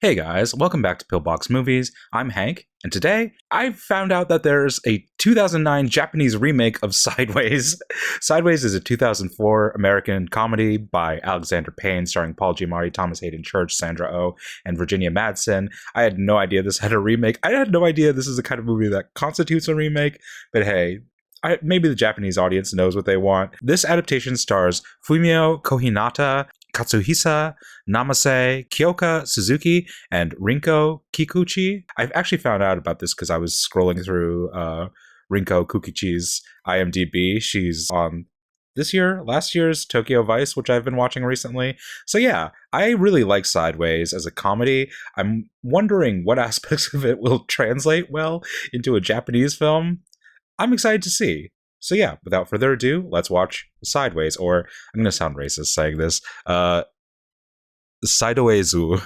Hey guys, welcome back to Pillbox Movies. I'm Hank, and today I found out that there's a 2009 Japanese remake of Sideways. Sideways is a 2004 American comedy by Alexander Payne starring Paul Giamatti, Thomas Hayden Church, Sandra Oh, and Virginia Madsen. I had no idea this had a remake. I had no idea this is the kind of movie that constitutes a remake, but hey, maybe the Japanese audience knows what they want. This adaptation stars Fumio Kohinata, Katsuhisa Namase, Kyoka Suzuki, and Rinko Kikuchi. I've actually found out about this because I was scrolling through Rinko Kikuchi's IMDb. She's on last year's Tokyo Vice, which I've been watching recently. So yeah, I really like Sideways as a comedy. I'm wondering what aspects of it will translate well into a Japanese film. I'm excited to see. So yeah, without further ado, let's watch Sideways, or I'm going to sound racist saying this, Sidewaysu.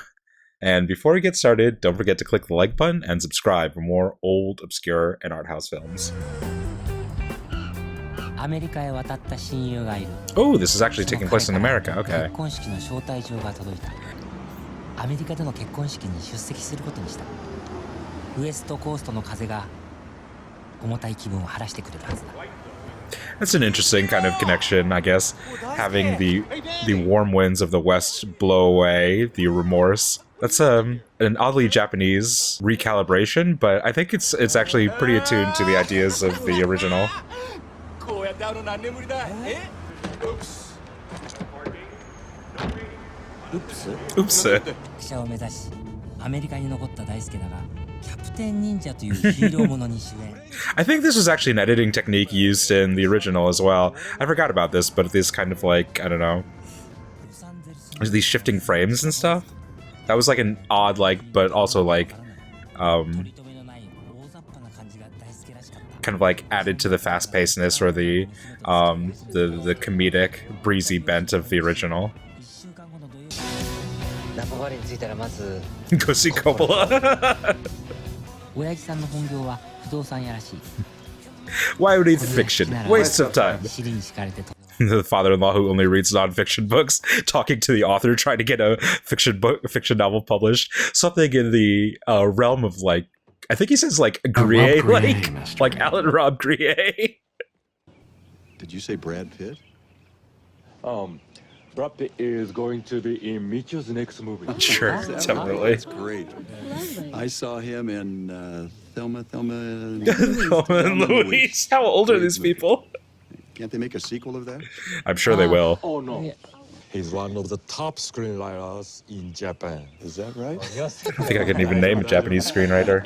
And before we get started, don't forget to click the like button and subscribe for more old, obscure, and art house films. Oh, this is actually taking place in America, okay. That's an interesting kind of connection, I guess. Having the warm winds of the West blow away the remorse. That's an oddly Japanese recalibration, but I think it's actually pretty attuned to the ideas of the original. Oops. I think this was actually an editing technique used in the original as well. I forgot about this, but this kind of like, I don't know, these shifting frames and stuff. That was like an odd, like, but also like, kind of like added to the fast-pacedness or the comedic, breezy bent of the original. Go see Coppola. Why would he fiction? Waste of time. The father-in-law who only reads non-fiction books, talking to the author, trying to get a fiction novel published. Something in the realm of, like, I think he says like Grier, like Alan Rob Grier. Did you say Brad Pitt? Brad Pitt is going to be in Michio's next movie. Sure, definitely. That's great. I saw him in Thelma and Louise. How old are these people? Can't they make a sequel of that? I'm sure they will. Oh no. He's one of the top screenwriters in Japan. Is that right? I think I can even name a Japanese screenwriter.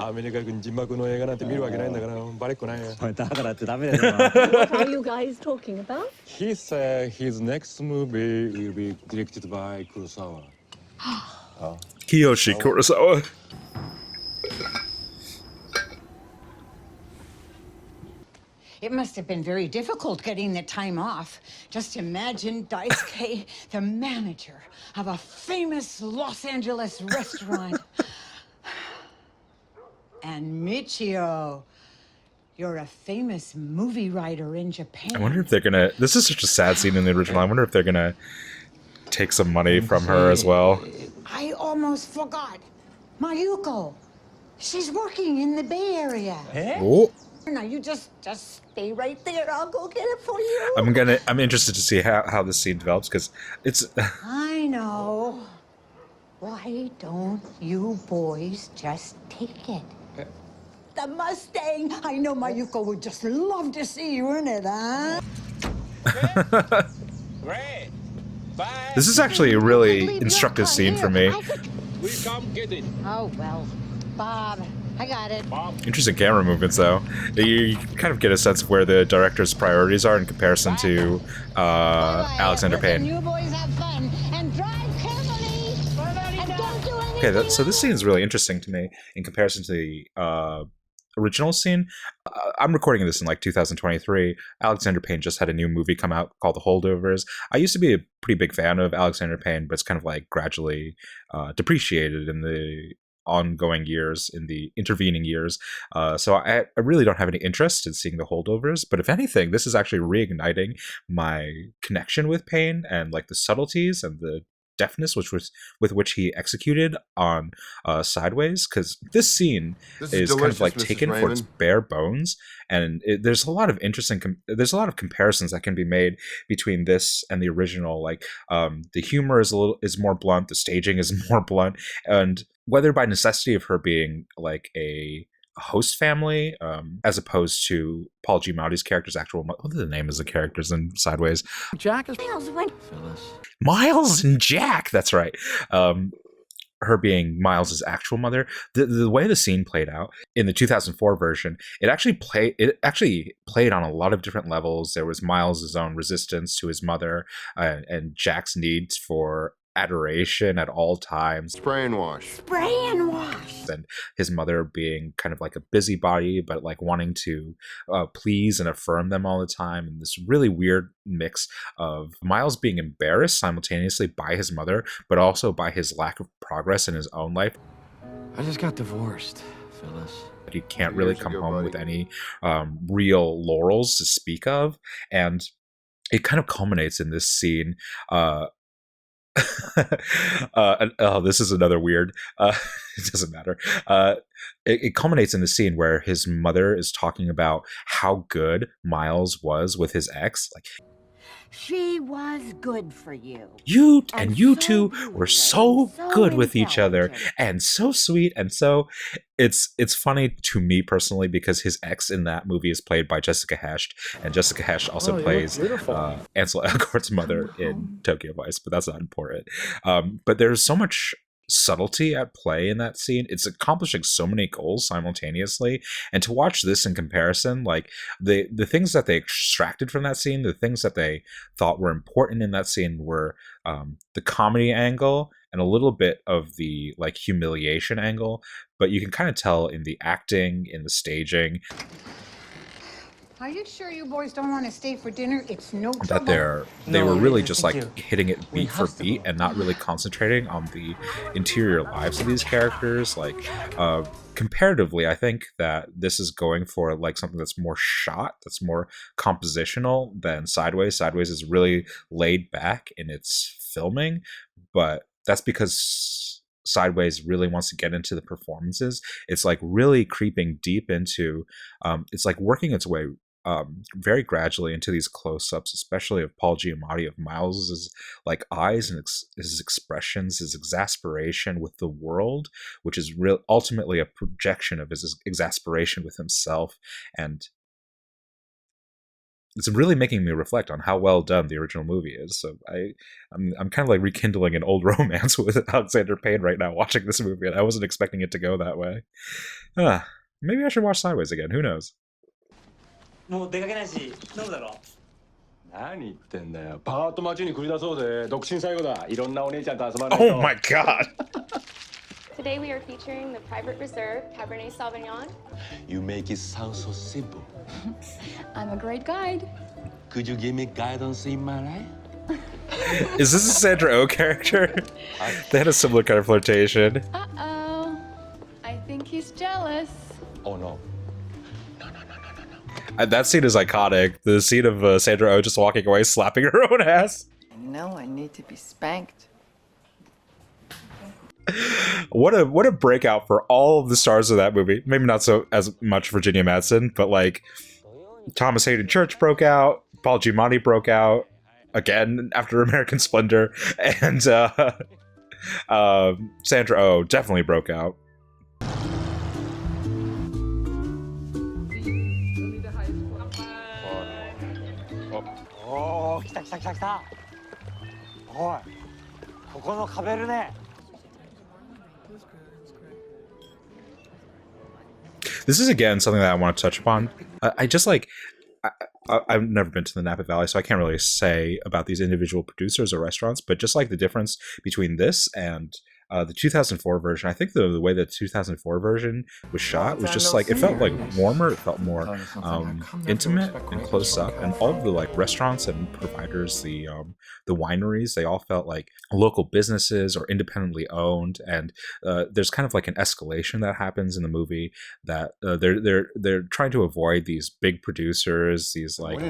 What are you guys talking about? He said his next movie will be directed by Kurosawa. Kiyoshi Kurosawa. It must have been very difficult getting the time off. Just imagine Daisuke, the manager of a famous Los Angeles restaurant. And Michio, you're a famous movie writer in Japan. I wonder if they're gonna... This is such a sad scene in the original. I wonder if they're gonna take some money from her as well. I almost forgot. Mayuko. She's working in the Bay Area. Oh. Now you just stay right there. I'll go get it for you. I'm interested to see how this scene develops, because it's... I know. Why don't you boys just take it? The Mustang. I know Mayuko would just love to see you in it, huh? Great. This is actually a really instructive scene for me. We come get it. Oh, well, Bob, I got it. Interesting camera movements, though. You kind of get a sense of where the director's priorities are in comparison to Alexander Payne. You boys have fun and drive carefully. And don't do anything. Okay, so this scene is really interesting to me in comparison to the original scene. I'm recording this in like 2023. Alexander Payne just had a new movie come out called The Holdovers. I used to be a pretty big fan of Alexander Payne, but it's kind of like gradually depreciated in the ongoing years, in the intervening years. So I really don't have any interest in seeing The Holdovers, but if anything, this is actually reigniting my connection with Payne and like the subtleties and the deftness with which he executed on Sideways, because this scene is kind of like taken for its bare bones, and there's a lot of there's a lot of comparisons that can be made between this and the original. Like the humor is more blunt, the staging is more blunt, and whether by necessity of her being like a host family, as opposed to Paul Giamatti's character's actual what are the name of the characters in Sideways? Jack is Phyllis. Miles and Jack. That's right. Her being Miles's actual mother. The way the scene played out in the 2004 version, it actually played on a lot of different levels. There was Miles's own resistance to his mother, and Jack's needs for adoration at all times. Spray and wash. Spray and wash. And his mother being kind of like a busybody, but like wanting to please and affirm them all the time. And this really weird mix of Miles being embarrassed simultaneously by his mother, but also by his lack of progress in his own life. I just got divorced, Phyllis. He can't really come home with any real laurels to speak of. And it kind of culminates in this scene. This is another weird it doesn't matter. It culminates in the scene where his mother is talking about how good Miles was with his ex. Like, She was good for you. You so two were so good with each other, intelligent. and so sweet, and so it's funny to me personally because his ex in that movie is played by Jessica Hesht, and Jessica Hesht also plays Ansel Elgort's mother in Tokyo Vice, but that's not important. But there's so much subtlety at play in that scene. It's accomplishing so many goals simultaneously, and to watch this in comparison, like the things that they extracted from that scene, the things that they thought were important in that scene were the comedy angle and a little bit of the like humiliation angle, but you can kind of tell in the acting, in the staging, Are you sure you boys don't want to stay for dinner? It's no trouble. that they were really just like hitting it beat for beat and not really concentrating on the interior lives of these characters. Like comparatively, I think that this is going for like something that's more shot, that's more compositional than Sideways. Sideways is really laid back in its filming, but that's because Sideways really wants to get into the performances. It's like really creeping deep into it's like working its way very gradually into these close-ups, especially of Paul Giamatti, of Miles's like eyes and his expressions, his exasperation with the world, which is ultimately a projection of his exasperation with himself. And it's really making me reflect on how well done the original movie is. So I'm kind of like rekindling an old romance with Alexander Payne right now watching this movie, and I wasn't expecting it to go that way. Maybe I should watch Sideways again. Who knows? もう出かけないし飲むだろ何言ってんだよ。パーッと街に繰り出そうぜ。独身最後だ。いろんなお姉ちゃんと遊ばないと。Oh my god! Today we are featuring the Private Reserve Cabernet Sauvignon. You make it sound so simple. I'm a great guide. Could you give me guidance in my life? Is this a Sandra Oh character? They had a similar kind of flirtation. Uh-oh. I think he's jealous. Oh no. That scene is iconic. The scene of Sandra Oh just walking away, slapping her own ass. No, I need to be spanked. What a breakout for all of the stars of that movie. Maybe not so as much Virginia Madsen, but like Thomas Hayden Church broke out, Paul Giamatti broke out again after American Splendor, and Sandra Oh definitely broke out.おー来た来た来た来たおいここのカベルネ This is again something that I want to touch upon. I just like I've never been to the Napa Valley, so I can't really say about these individual producers or restaurants, but just like the difference between this and the 2004 version. I think the way the 2004 version was shot was just like, it felt like warmer, it felt more intimate and close up, and all of the like restaurants and providers, the wineries, they all felt like local businesses or independently owned. And there's kind of like an escalation that happens in the movie that they're trying to avoid these big producers, these like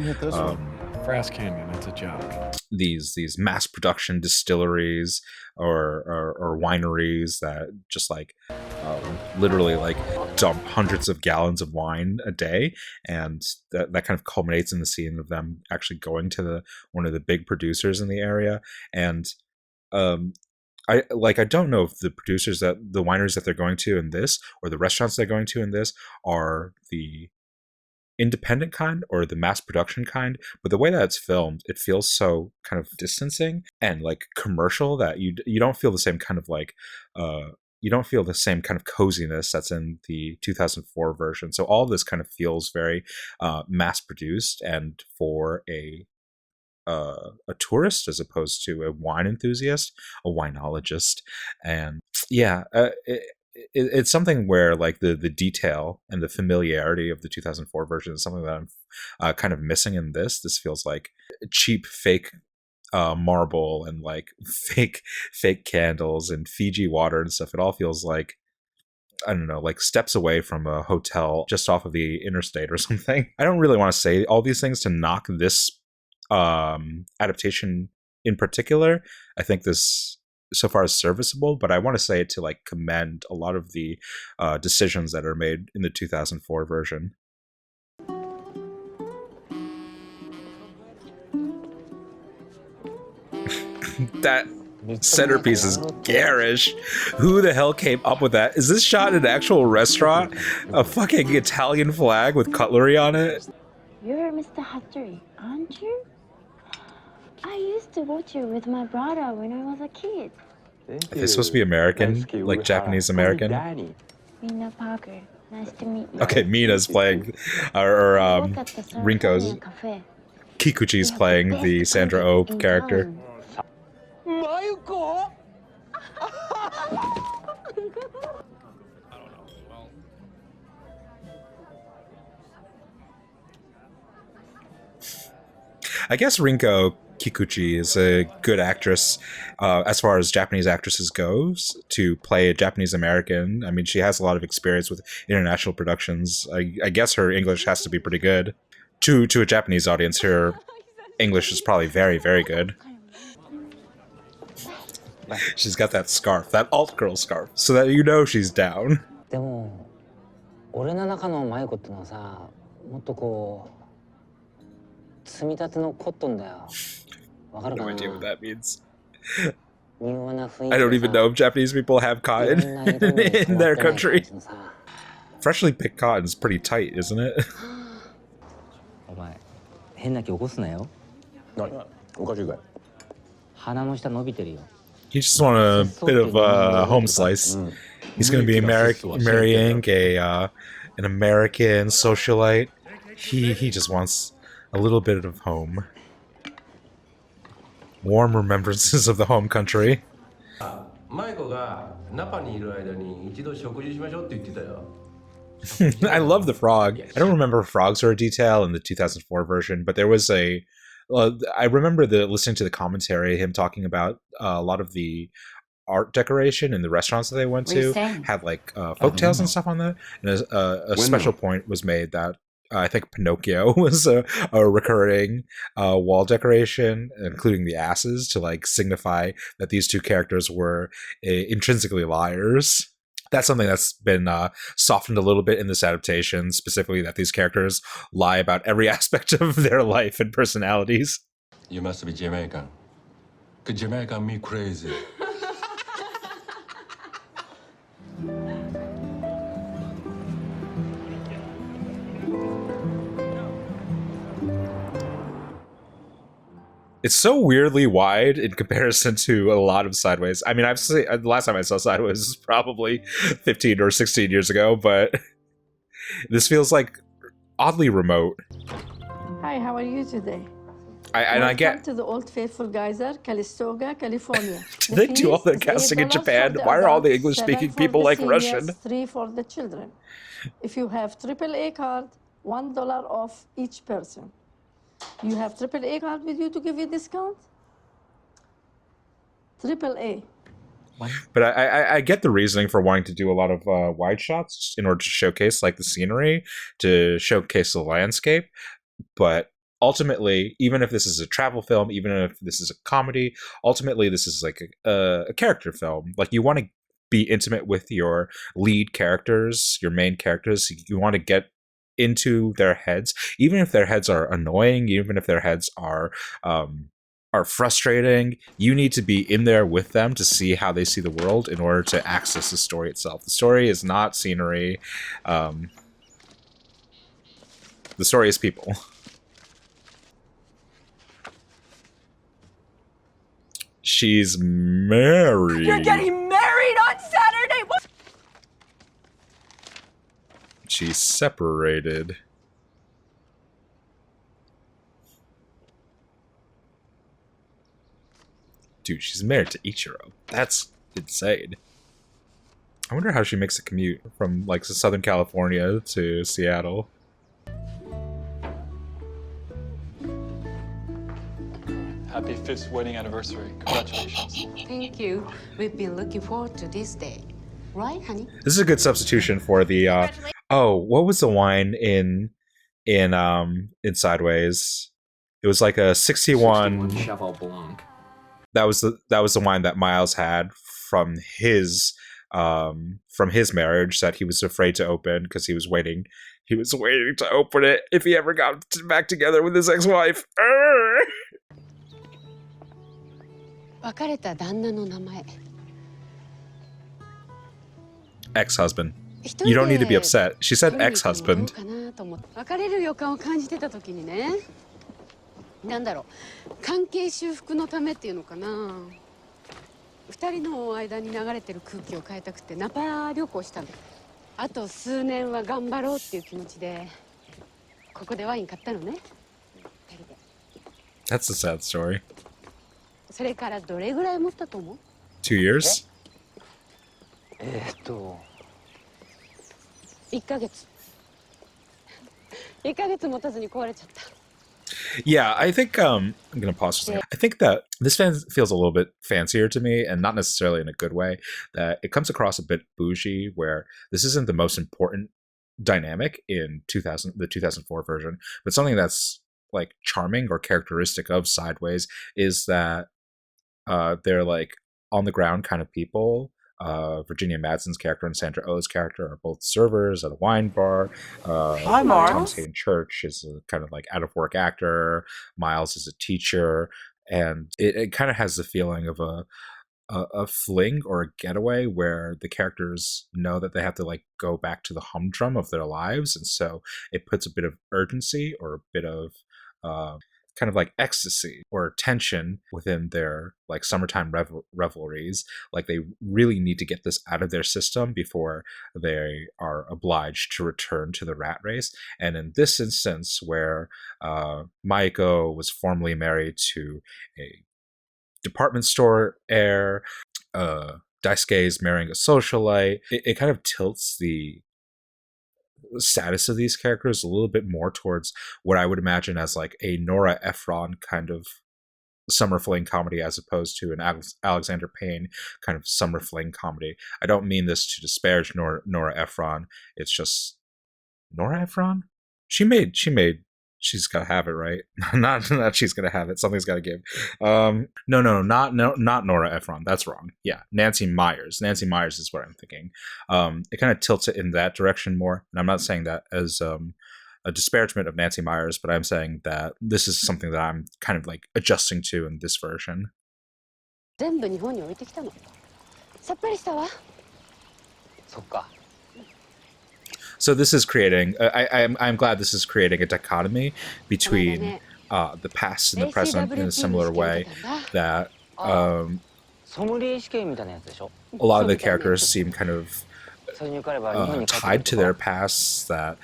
Frass Canyon, it's a joke. These mass production distilleries or wineries that just like literally like dump hundreds of gallons of wine a day, and that kind of culminates in the scene of them actually going to one of the big producers in the area. And I don't know if the producers that the wineries that they're going to in this, or the restaurants they're going to in this, are the independent kind or the mass production kind, but the way that it's filmed, it feels so kind of distancing and like commercial that you don't feel the same kind of like you don't feel the same kind of coziness that's in the 2004 version. So all this kind of feels very mass produced and for a tourist as opposed to a wine enthusiast, a winologist. And yeah, it's something where like the detail and the familiarity of the 2004 version is something that I'm kind of missing in this. This feels like cheap fake marble and like fake candles and Fiji water and stuff. It all feels like, I don't know, like steps away from a hotel just off of the interstate or something. I don't really want to say all these things to knock this adaptation in particular. I think this so far is serviceable, but I want to say it to like commend a lot of the decisions that are made in the 2004 version. That centerpiece is garish. Who the hell came up with that? Is this shot in an actual restaurant? A fucking Italian flag with cutlery on it? You're Mr. Hattori, aren't you? I used to watch you with my brother when I was a kid. Are they supposed to be American? Like Japanese American? Mina Parker, nice to meet you. Okay, Mina's playing, or Rinko's. Kikuchi's playing the Sandra Oh character. Mayuko? I guess Rinko Kikuchi is a good actress as far as Japanese actresses goes to play a Japanese American. I mean, she has a lot of experience with international productions. I guess her English has to be pretty good. To a Japanese audience, her English is probably very, very good. She's got that scarf, that alt girl scarf, so that you know she's down. でも俺の中のマユコってのはさ、もっとこう積み立てのコットンだよ。わかるかな? No idea what that means. 柔和な雰囲気 I don't even know if Japanese people have cotton in their country. Freshly picked cotton is pretty tight, isn't it? お前変な気起こすなよ。何？おかしいかい？鼻の下伸びてるよ。 He just want a bit of home slice. He's going to be marrying an American socialite. He just wants a little bit of home. Warm remembrances of the home country. マイコがナパにいる間に一度食事しましょうって言ってたよ。I love the frog. I don't remember if frogs are a detail in the 2004 version, but there was a... I remember listening to the commentary, him talking about a lot of the art decoration in the restaurants that they went to had like folktales and stuff on that. And a special point was made that I think Pinocchio was a recurring wall decoration, including the asses, to like signify that these two characters were intrinsically liars. That's something that's been softened a little bit in this adaptation, specifically that these characters lie about every aspect of their life and personalities. You must be Jamaican. Could Jamaican me crazy? It's so weirdly wide in comparison to a lot of Sideways. I mean, I've seen the last time I saw Sideways was probably 15 or 16 years ago, but this feels like oddly remote. Hi, how are you today? I get Welcome to the Old Faithful Geyser, Calistoga, California. Do they do all the casting in Japan? Why are all the English-speaking people like Russian? 3 for the children. If you have AAA card, $1 off each person. You have AAA card with you to give you discount? AAA. But I get the reasoning for wanting to do a lot of wide shots in order to showcase like the scenery, to showcase the landscape. But ultimately, even if this is a travel film, even if this is a comedy, ultimately this is like a character film. Like, you want to be intimate with your lead characters, your main characters. You want to get into their heads, even if their heads are annoying, even if their heads are frustrating. You need to be in there with them to see how they see the world in order to access the story itself. The story is not scenery. The story is people. She's married. You're getting married on Saturday? What? She's separated. Dude, she's married to Ichiro. That's insane. I wonder how she makes a commute from, like, Southern California to Seattle. Happy 5th wedding anniversary. Congratulations. Thank you. We've been looking forward to this day. Right, honey? This is a good substitution for the oh, what was the wine in Sideways? It was like a 61 Cheval Blanc. That was the wine that Miles had from his marriage that he was afraid to open because he was waiting to open it if he ever got back together with his ex-wife. Ex-husband. You don't need to be upset. She said ex-husband. なんだろう、関係修復のためっていうのかな。二人の間に流れてる空気を変えたくてナパ旅行したの。あと数年は頑張ろうっていう気持ちでここでワイン買ったのね。二人で。That's a sad story. それからどれぐらい持ったと思う？2 years? 1ヶ月。1ヶ月持たずに壊れちゃった。Yeah, I think I'm gonna pause for a second. I think that this feels a little bit fancier to me, and not necessarily in a good way. That it comes across a bit bougie, where this isn't the most important dynamic in the 2004 version, but something that's like charming or characteristic of Sideways is that they're like on the ground kind of people. Virginia Madsen's character and Sandra Oh's character are both servers at a wine bar. Hi, Miles. Thomas Hayden Church is a kind of like out-of-work actor. Miles is a teacher. And it kind of has the feeling of a fling or a getaway where the characters know that they have to like go back to the humdrum of their lives. And so it puts a bit of urgency or a bit of kind of like ecstasy or tension within their like summertime revelries. Like they really need to get this out of their system before they are obliged to return to the rat race. And in this instance where Maiko was formerly married to a department store heir, Daisuke is marrying a socialite, it kind of tilts the status of these characters a little bit more towards what I would imagine as like a Nora Ephron kind of summer fling comedy as opposed to an Alexander Payne kind of summer fling comedy. I don't mean this to disparage Nora Ephron. It's just Nora Ephron? She's gotta have it, right? not she's gonna have it. Something's gotta give. Not Nora Ephron. That's wrong. Yeah, Nancy Meyers. Nancy Meyers is what I'm thinking. It kind of tilts it in that direction more. And I'm not saying that as a disparagement of Nancy Meyers, but I'm saying that this is something that I'm kind of like adjusting to in this version. 全部日本に置いてきたの。さっぱりしたわ。そっか。So this is creating. I'm glad this is creating a dichotomy between the past and the present in a similar way. That a lot of the characters seem kind of tied to their pasts. That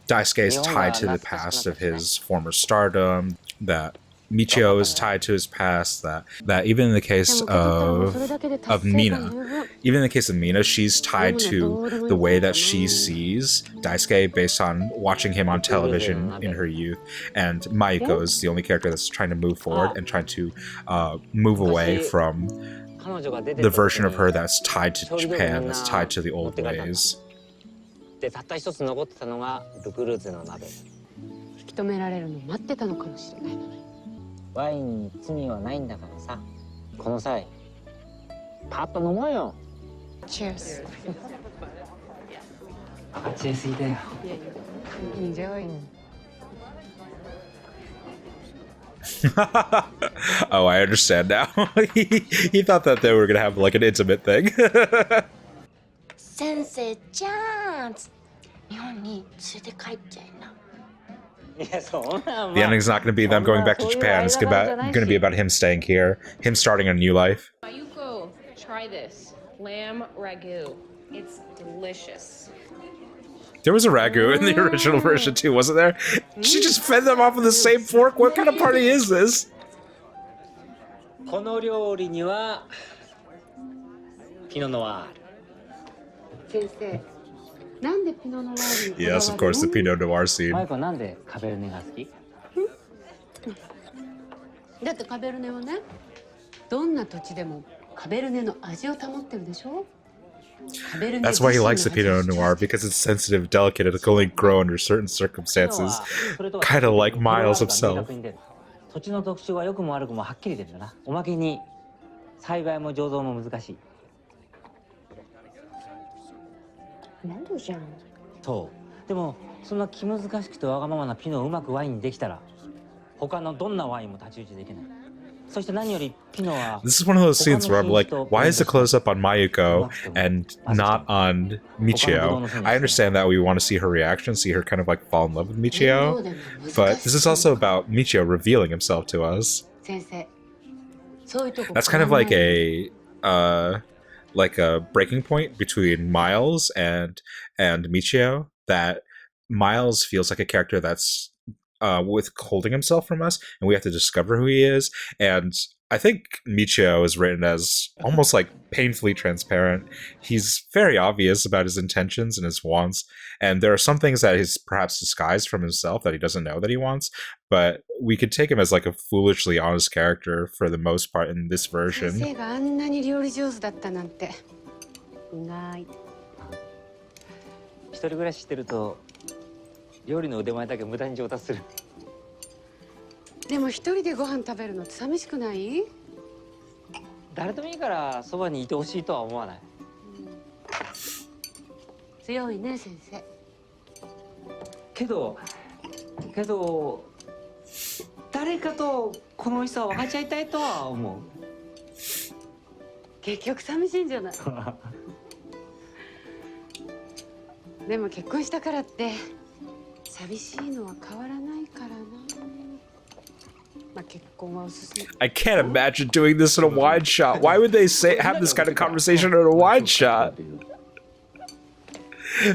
Daisuke is tied to the past of his former stardom. That Michio is tied to his past. That even in the case of Mina, she's tied to the way that she sees Daisuke based on watching him on television in her youth. And Maiko is the only character that's trying to move forward and trying to move away from the version of her that's tied to Japan, that's tied to the old ways. 止められるの待ってたのかもしれない。ワインに罪はないんだからさ、この際パッと飲もうよ。 Cheers. バカ強すぎだよ。Enjoy. Oh, I understand now. he thought that they were gonna have like an intimate thing. 先生じゃん。日本に連れて帰っちゃいな。 The ending's not going to be them going back to Japan. It's going to be about him staying here, him starting a new life. Mayuko, try this lamb ragu. It's delicious. There was a ragu in the original version too, wasn't there? She just fed them off with the same fork. What kind of party is this? この料理にはピノノワール。先生、なんでピノノワールに Yes, of course, the Pinot Noir マ scene. イコなんでカベルネが好き？だってカベルネはね、どんな土地でもカベルネの味を保ってるでしょ。 That's why he likes the Pinot Noir, because it's sensitive, delicate, and it can only grow under certain circumstances. Kind of like Miles himself. 土地の特徴は良くも悪くもはっきり出るんだな。おまけに栽培も醸造も難しい。なんでじゃん。そう。でもそんな気難しくてわがままなピノをうまくワインにできたら、他のどんなワインも太刀打ちできない。そして何よりピノは This is one of those scenes where I'm like, why is the close up on Mayuko and not on Michio? I understand that we want to see her reaction, see her kind of like fall in love with Michio, but this is also about Michio revealing himself to us. 先生、そういうとこ That's kind of like a breaking point between Miles and Michio, that Miles feels like a character that's withholding himself from us, and we have to discover who he is. And I think Michio is written as almost like painfully transparent. He's very obvious about his intentions and his wants, and there are some things that he's perhaps disguised from himself that he doesn't know that he wants, but we could take him as like a foolishly honest character for the most part in this 先 version. 生があんなに料理上手だったなんて。意外。一人暮らししてると料理の腕前だけ無駄に上達する。でも一人でご飯食べるのって寂しくない？誰でもいいからそばにいてほしいとは思わない。強いね、先生。けど誰かとこの美味しさを分かち合いたいとは思う。結局寂しいんじゃない。でも結婚したからって寂しいのは変わらないからな。まあ結婚はおすすめ。 I can't imagine doing this in a wide shot. Why would they have this kind of conversation in a wide shot?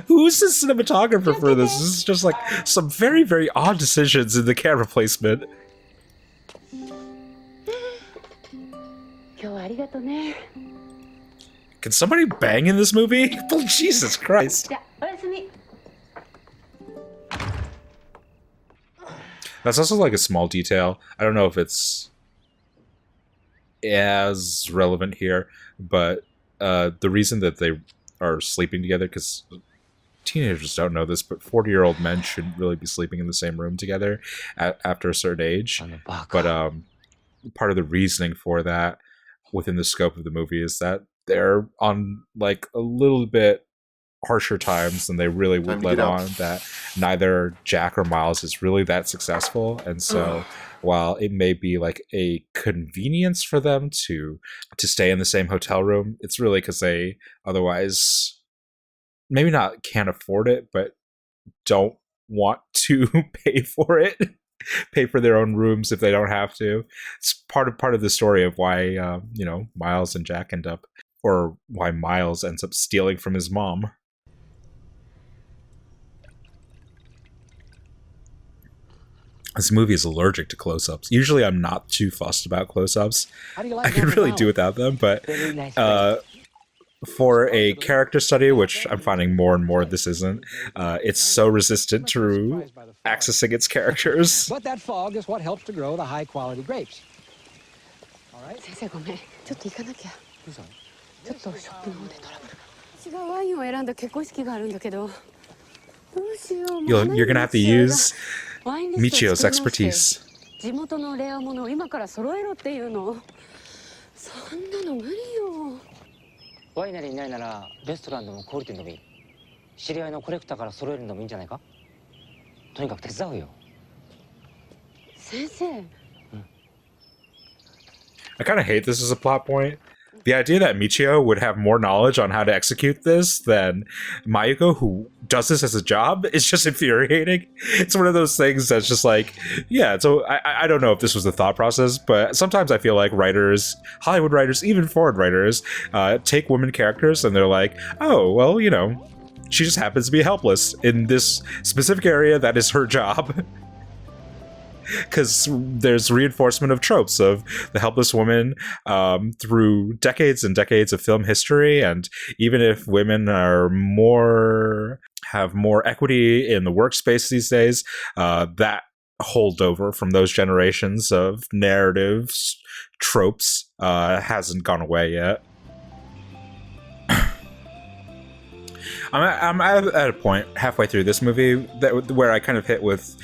Who's the cinematographer for this? This is just like some very, very odd decisions in the camera placement. 今日はありがとね。 Can somebody bang in this movie? Oh, Jesus Christ. じゃあおやすみ。 That's also like a small detail. I don't know if it's as relevant here, but the reason that they are sleeping together, because teenagers don't know this, but 40-year-old men shouldn't really be sleeping in the same room together after a certain age. But part of the reasoning for that within the scope of the movie is that they're on like a little bit harsher times than they really would let on, that neither Jack or Miles is really that successful. And so while it may be like a convenience for them to stay in the same hotel room, it's really because they otherwise maybe not can't afford it, but don't want to pay for it. Pay for their own rooms if they don't have to. It's part of the story of why Miles and Jack end up, or why Miles ends up stealing from his mom. This movie is allergic to close-ups. Usually I'm not too fussed about close-ups. I could really do without them, but for a character study, which I'm finding more and more this isn't, it's so resistant to accessing its characters. But that fog is what helps to grow the high-quality grapes. All right? 先生ごめん。ちょっと行かなきゃ。ちょっとショップの方でトラブルが。私がワインを選んだ結婚式があるんだけど。どうしよう。You're gonna have to use Michio's expertise. 地元のレアものを今から揃えろっていうの。そんなの無理よ。ワイナリーいないならレストランでも小売店でもいい。知り合いのコレクターから揃えるのもいいんじゃないか。とにかく手伝うよ。先生。I kind of hate this as a plot point. The idea that Michio would have more knowledge on how to execute this than Mayuko, who does this as a job, is just infuriating. It's one of those things that's just like, yeah, so I don't know if this was the thought process, but sometimes I feel like writers, Hollywood writers, even foreign writers, take women characters and they're like, oh, well, you know, she just happens to be helpless in this specific area that is her job. Because there's reinforcement of tropes of the helpless woman through decades and decades of film history, and even if women have more equity in the workspace these days, that holdover from those generations of narratives, tropes, hasn't gone away yet. I'm at a point halfway through this movie where I kind of hit with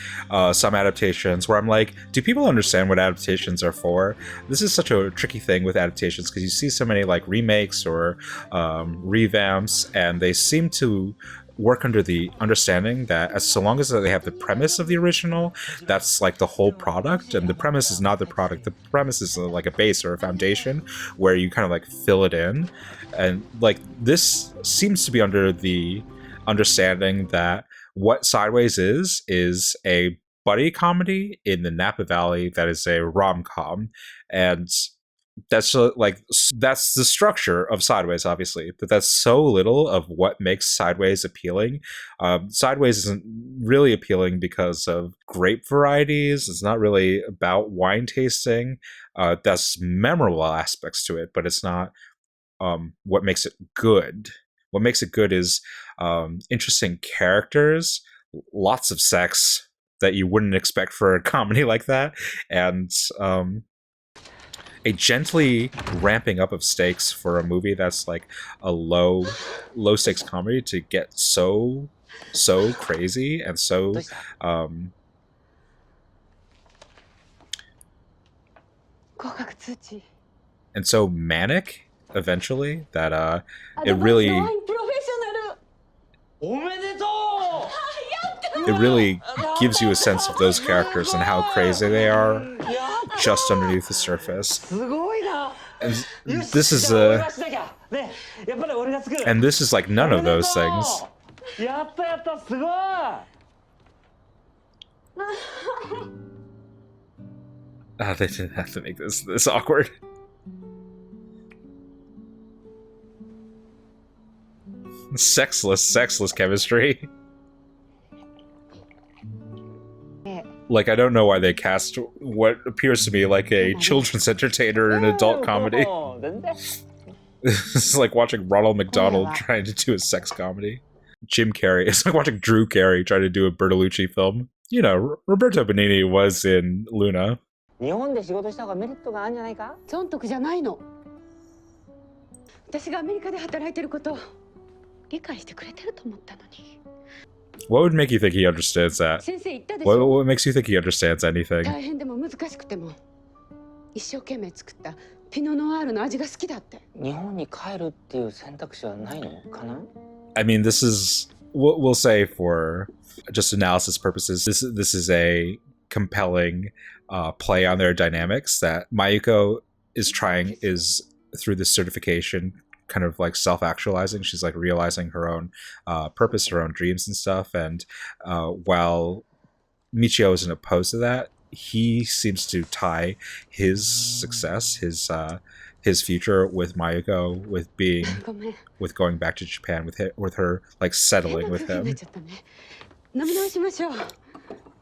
some adaptations where I'm like, do people understand what adaptations are for? This is such a tricky thing with adaptations because you see so many like remakes or revamps, and they seem to work under the understanding that so long as they have the premise of the original, that's like the whole product, and the premise is not the product. The premise is like a base or a foundation where you kind of like fill it in. And like this seems to be under the understanding that what Sideways is a buddy comedy in the Napa Valley that is a rom-com, and that's that's the structure of Sideways, obviously, but that's so little of what makes Sideways appealing. Sideways isn't really appealing because of grape varieties. It's not really about wine tasting. That's memorable aspects to it, but it's not what makes it good. What makes it good is interesting characters, lots of sex that you wouldn't expect for a comedy like that, and a gently ramping up of stakes for a movie that's like a low stakes comedy to get so crazy and so and so manic eventually that it really gives you a sense of those characters and how crazy they are just underneath the surface. And this is like none of those things. They didn't have to make this awkward. Sexless chemistry. Like, I don't know why they cast what appears to me like a children's entertainer in an adult comedy. This is like watching Ronald McDonald trying to do a sex comedy. Jim Carrey. It's like watching Drew Carey try to do a Bertolucci film. You know, Roberto Benigni was in Luna. 日本で仕事した方がメリットがあるんじゃないか？損得じゃないの。私がアメリカで働いてることを理解してくれてると思ったのに。What would make you think he understands that? What makes you think he understands anything? 大変でも難しくても一生懸命作ったピノノワールの味が好きだって。日本に帰るっていう選択肢はないのかな？ I mean, this is we'll say for just analysis purposes. This is a compelling play on their dynamics that Mayuko is through this certification kind of like self-actualizing. She's like realizing her own purpose, her own dreams and stuff, and while Michio isn't opposed to that, he seems to tie his success, his future with Mayuko, with going back to Japan, with her like settling with him,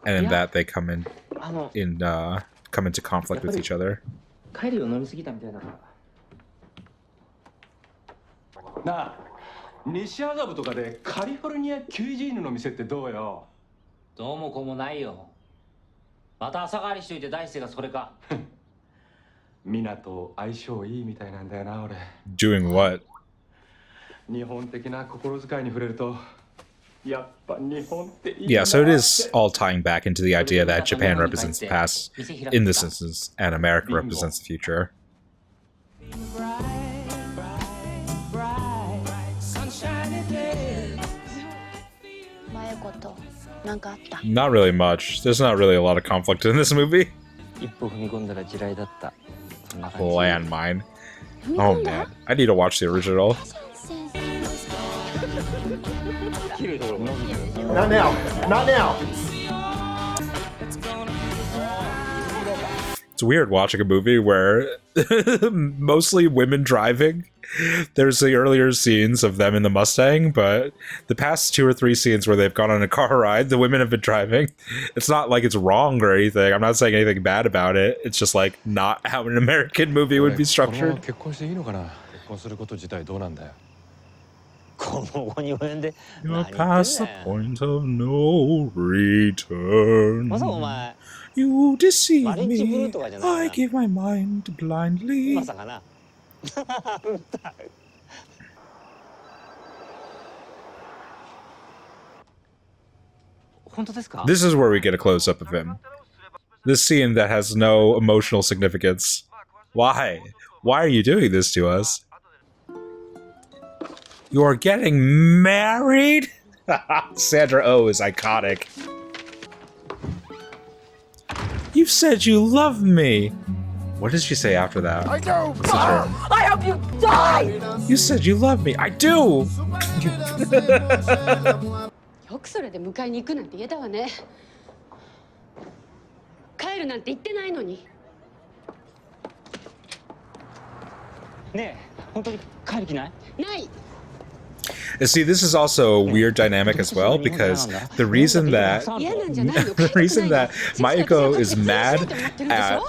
and in that they come into conflict with each other. なあ、西麻布とかでカリフォルニアキュイジーヌの店ってどうよ？どうもこうもないよ。また朝帰りしといて大輔がそれか。ミナと相性いいみたいなんだよな、俺。Doing what? 日本的な心遣いに触れると Yeah, so it is all tying back into the idea that Japan represents the past in this instance, and America represents the future. Not really much. There's not really a lot of conflict in this movie. Landmine. Oh man, I need to watch the original. Not now. Not now. It's weird watching a movie where mostly women driving. There's the earlier scenes of them in the Mustang, but the past 2 or 3 scenes where they've gone on a car ride, the women have been driving. It's not like it's wrong or anything. I'm not saying anything bad about it. It's just like not how an American movie would be structured. You're past the point of no return. You deceive me. I give my mind blindly. This is where we get a close-up of him. This scene that has no emotional significance. Why? Why are you doing this to us? You're getting married? Sandra Oh is iconic. You said you love me. What did she say after that? I do. I hope you die. You said you love me. I do. よくそれで迎えに行くなんて言えたわね。帰るなんて言ってないのに。ねえ、本当に帰る気ない？ない。 And see, this is also a weird dynamic as well, because the reason that Mayuko is mad at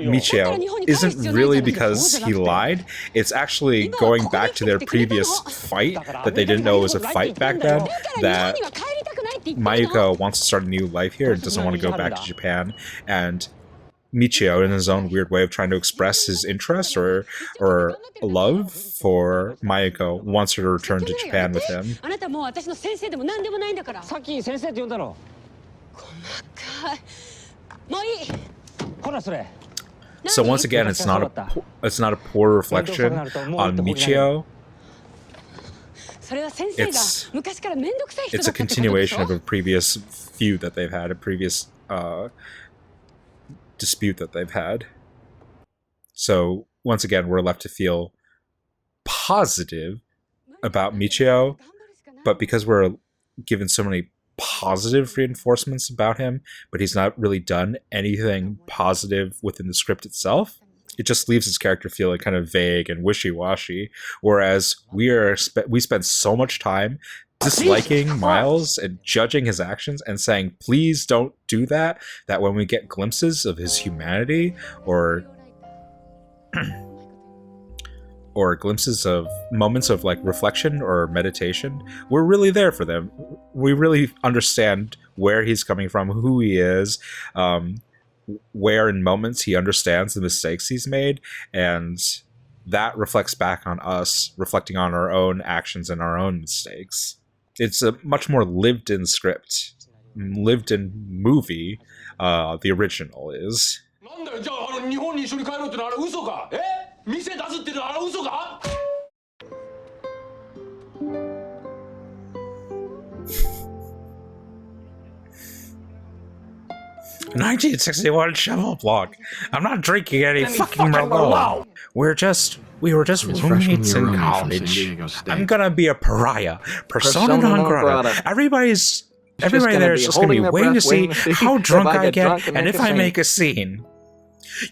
Michio isn't really because he lied. It's actually going back to their previous fight that they didn't know was a fight back then, that Mayuko wants to start a new life here and doesn't want to go back to Japan, and Michio, in his own weird way of trying to express his interest or love for Mayuko, wants her to return to Japan with him. So once again, it's not a poor reflection on Michio. It's a continuation of a previous feud that they've had, a previous dispute that they've had. So once again, we're left to feel positive about Michio, but because we're given so many positive reinforcements about him, but he's not really done anything positive within the script itself, it just leaves his character feeling kind of vague and wishy-washy, whereas we spend so much time disliking Miles and judging his actions and saying, please don't do that, that when we get glimpses of his humanity or glimpses of moments of like reflection or meditation, we're really there for them. We really understand where he's coming from, who he is, where in moments he understands the mistakes he's made, and that reflects back on us, reflecting on our own actions and our own mistakes. It's a much more lived-in script, lived-in movie, the original is. "1961 shovel block. I'm not drinking any fucking Merlot. We were just roommates in college. I'm gonna be a pariah. Persona non grata. Everybody there is just gonna be waiting to see how drunk I get and if I make a scene."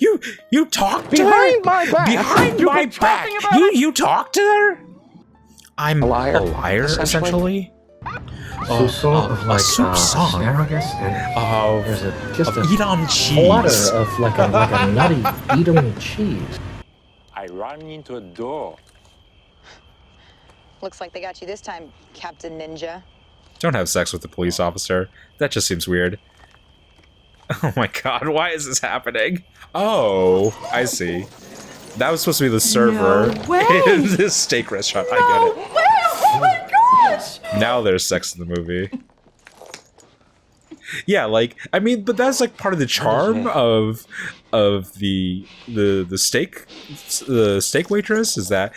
You talk to her? Behind my back. You talk to her? I'm a liar essentially. So sort of like asparagus and there's just Edam cheese. Platter of like a nutty Edam cheese. I ran into a door. Looks like they got you this time, Captain Ninja. Don't have sex with the police officer. That just seems weird. Oh my god, why is this happening? Oh, I see. That was supposed to be the server in this steak restaurant. I get it. Oh my god! Now there's sex in the movie. Yeah, like, I mean, but that's like part of the charm of the steak waitress, is that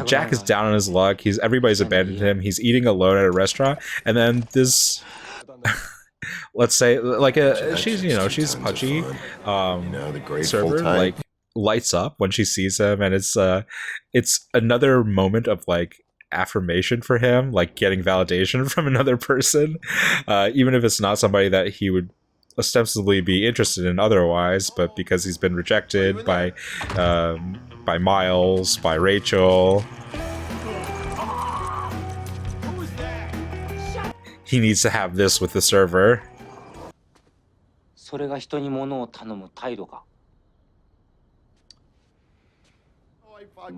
Jack is down on his luck. Everybody's abandoned him. He's eating alone at a restaurant, and then this let's say like she's pudgy server like lights up when she sees him, and it's another moment of like affirmation for him, like getting validation from another person, even if it's not somebody that he would ostensibly be interested in otherwise, but because he's been rejected by Miles, by Rachel, he needs to have this with the server. それが人に物を頼む態度か。 I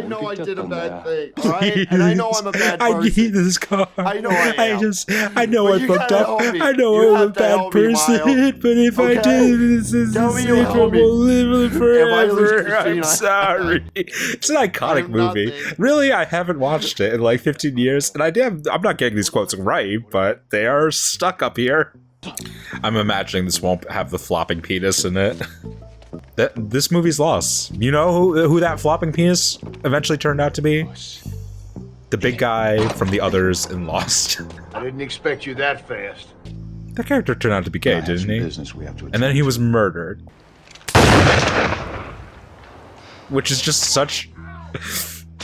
know I did a bad thing, all right? And I know I'm a bad person. I need this car. I know I am. I know I fucked up. I know I'm a bad person, but if I did, this is will live forever. I'm sorry. It's an iconic movie. Really, I haven't watched it in like 15 years, and I'm not getting these quotes right, but they are stuck up here. I'm imagining this won't have the flopping penis in it. This movie's lost. You know who that flopping penis eventually turned out to be? The big guy from the others in Lost. I didn't expect you that fast. That character turned out to be gay, didn't he? And then he was murdered. Which is just such...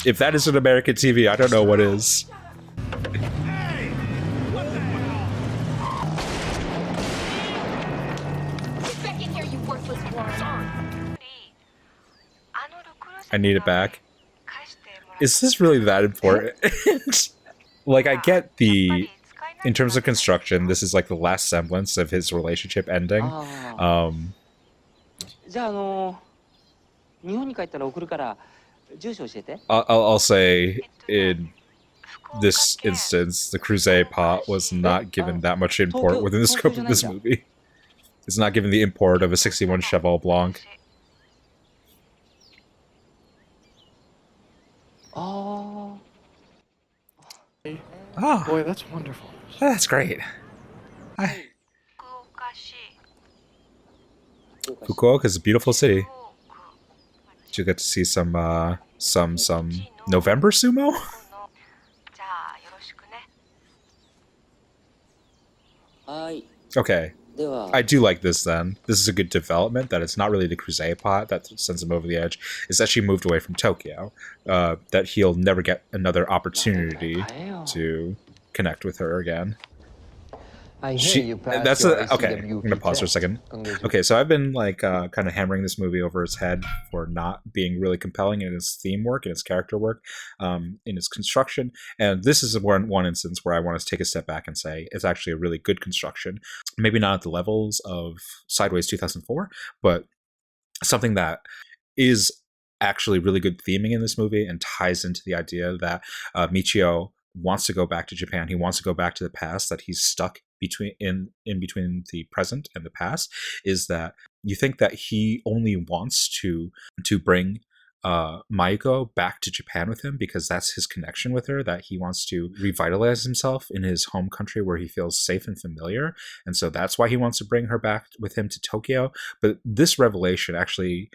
If that isn't American TV, I don't know what is. I need it back. Is this really that important? Like, I get the... In terms of construction, this is like the last semblance of his relationship ending. I'll say in this instance, the Creuset pot was not given that much import within the scope of this movie. It's not given the import of a 61 Cheval Blanc. Oh. Oh. Boy, that's wonderful. That's great. Fukuoka is a beautiful city. Did you get to see some November sumo? Okay. I do like this then. This is a good development, that it's not really the Creuset pot that sends him over the edge. It's that she moved away from Tokyo. That he'll never get another opportunity to connect with her again. Okay, I'm gonna pause for a second. Okay, so I've been like kind of hammering this movie over its head for not being really compelling in its theme work, in its character work, in its construction, and this is one instance where I want to take a step back and say it's actually a really good construction. Maybe not at the levels of Sideways 2004, but something that is actually really good theming in this movie and ties into the idea that Michio wants to go back to Japan. He wants to go back to the past, that he's stuck in between the present and the past. Is that you think that he only wants to bring Mayuko back to Japan with him because that's his connection with her, that he wants to revitalize himself in his home country where he feels safe and familiar, and so that's why he wants to bring her back with him to Tokyo. But this revelation actually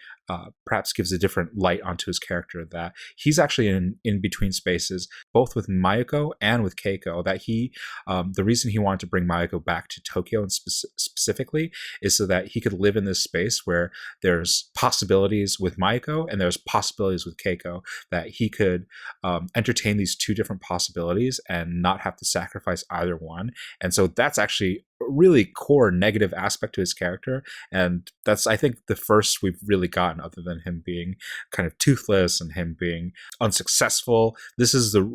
perhaps gives a different light onto his character, that he's actually in between spaces, both with Mayuko and with Keiko, that the reason he wanted to bring Mayuko back to Tokyo and specifically is so that he could live in this space where there's possibilities with Mayuko and there's possibilities with Keiko, that he could entertain these two different possibilities and not have to sacrifice either one. And so that's actually a really core negative aspect to his character, and that's, I think, the first we've really gotten, other than him being kind of toothless and him being unsuccessful. This is the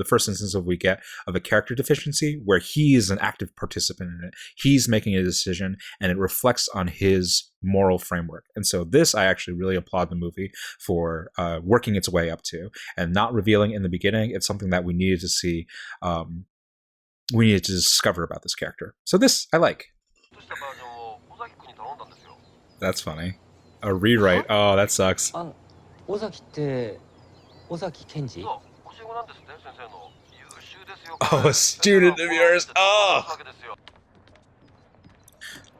first instance we get of a character deficiency where he is an active participant in it. He's making a decision and it reflects on his moral framework. And so this, I actually really applaud the movie for working its way up to, and not revealing in the beginning. It's something that we needed to see, we needed to discover about this character. So this, I like. That's funny. A rewrite. Oh, that sucks. Oh, a student of yours. Oh.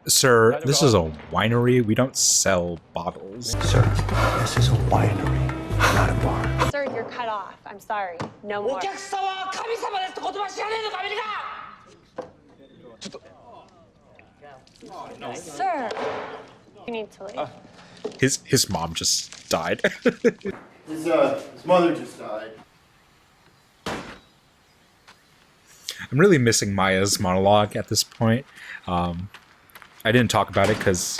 Sir, this is a winery. We don't sell bottles. Sir, this is a winery, not a bar. Sir, you're cut off. I'm sorry. No more. Sir, you need to leave. His mom just died. His mother just died. I'm really missing Maya's monologue at this point. I didn't talk about it because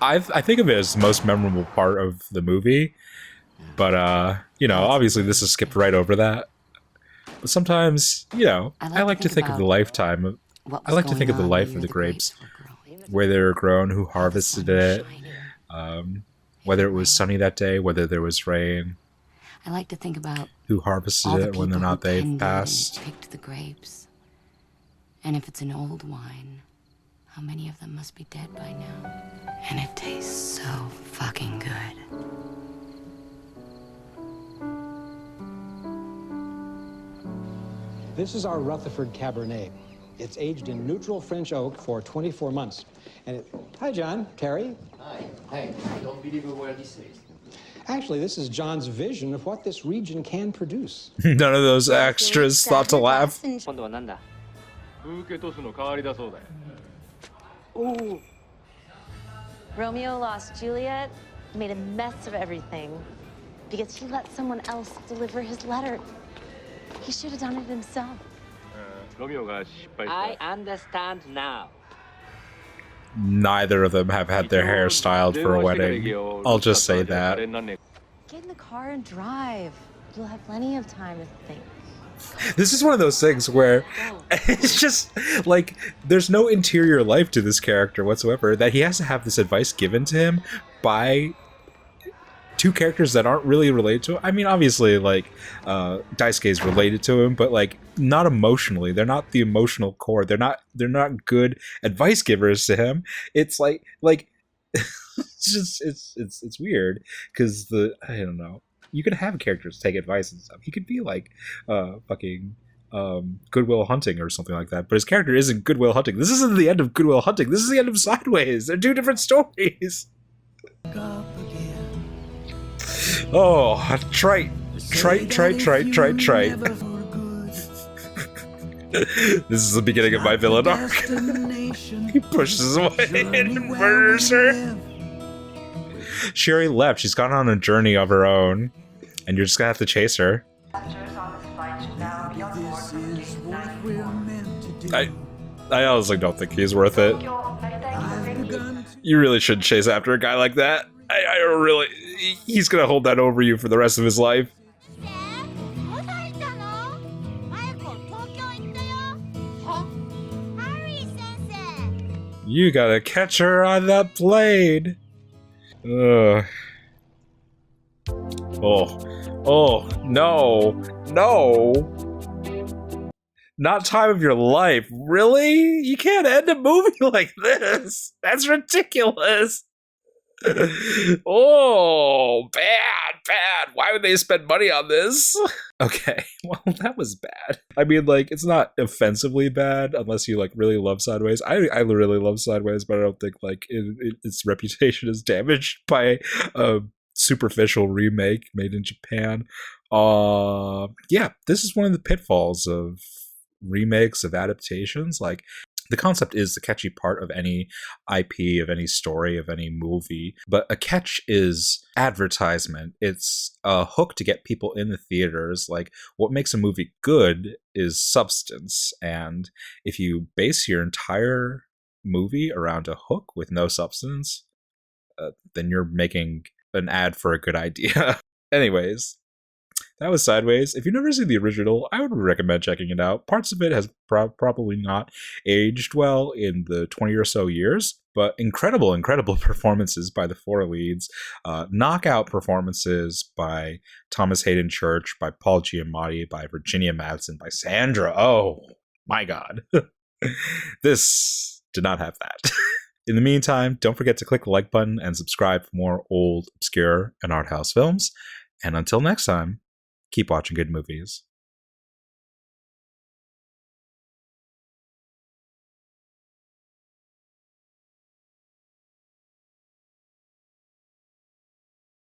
I think of it as the most memorable part of the movie, but you know, obviously this is skipped right over that. But sometimes, you know, I like to think of the lifetime of, I like to think of the life of the grapes, where they were grown, who harvested it, whether it was sunny that day, whether there was rain. I like to think about who harvested it, whether or not they've passed. Picked the grapes, and if it's an old wine, how many of them must be dead by now? And it tastes so fucking good. This is our Rutherford Cabernet. It's aged in neutral French oak for 24 months. And it... Hi, John. Terry. Hi. Hey, I don't believe a word he says. Actually, this is John's vision of what this region can produce. None of those extras thought to laugh. Ooh. Romeo lost Juliet, made a mess of everything because he let someone else deliver his letter. He should have done it himself. I understand now. Neither of them have had their hair styled for a wedding. I'll just say that. Get in the car and drive. You'll have plenty of time to think. This is one of those things where it's just like there's no interior life to this character whatsoever, that he has to have this advice given to him by two characters that aren't really related to him. I mean, obviously, like, Daisuke is related to him, but, like, not emotionally. They're not the emotional core. They're not good advice givers to him. It's like, it's just, it's weird, because I don't know. You could have characters take advice and stuff. He could be, like, fucking... Good Will Hunting or something like that, but his character isn't Good Will Hunting. This isn't the end of Good Will Hunting. This is the end of Sideways. They're two different stories. Oh, trite. This is the beginning of my villain arc. He pushes away and murders her. Sherry left. She's gone on a journey of her own, and you're just gonna have to chase her. I honestly don't think he's worth it. You really shouldn't chase after a guy like that. I don't really... He's gonna hold that over you for the rest of his life. You gotta catch her on that blade. Ugh. Oh, no. Not time of your life. Really? You can't end a movie like this. That's ridiculous. Oh, bad. Why would they spend money on this? Okay, well, that was bad. I mean, like, it's not offensively bad unless you, like, really love Sideways. I really love Sideways, but I don't think, like, its reputation is damaged by a superficial remake made in Japan. Yeah, this is one of the pitfalls of remakes, of adaptations. Like, the concept is the catchy part of any IP, of any story, of any movie, but a catch is advertisement. It's a hook to get people in the theaters. Like, what makes a movie good is substance, and if you base your entire movie around a hook with no substance, then you're making an ad for a good idea. Anyways, that was Sideways. If you've never seen the original, I would recommend checking it out. Parts of it has probably not aged well in the 20 or so years, but incredible performances by the four leads. Knockout performances by Thomas Hayden Church, by Paul Giamatti, by Virginia Madsen, by Sandra. Oh, my God. This did not have that. In the meantime, don't forget to click the like button and subscribe for more old, obscure, and art house films. And until next time, keep watching good movies.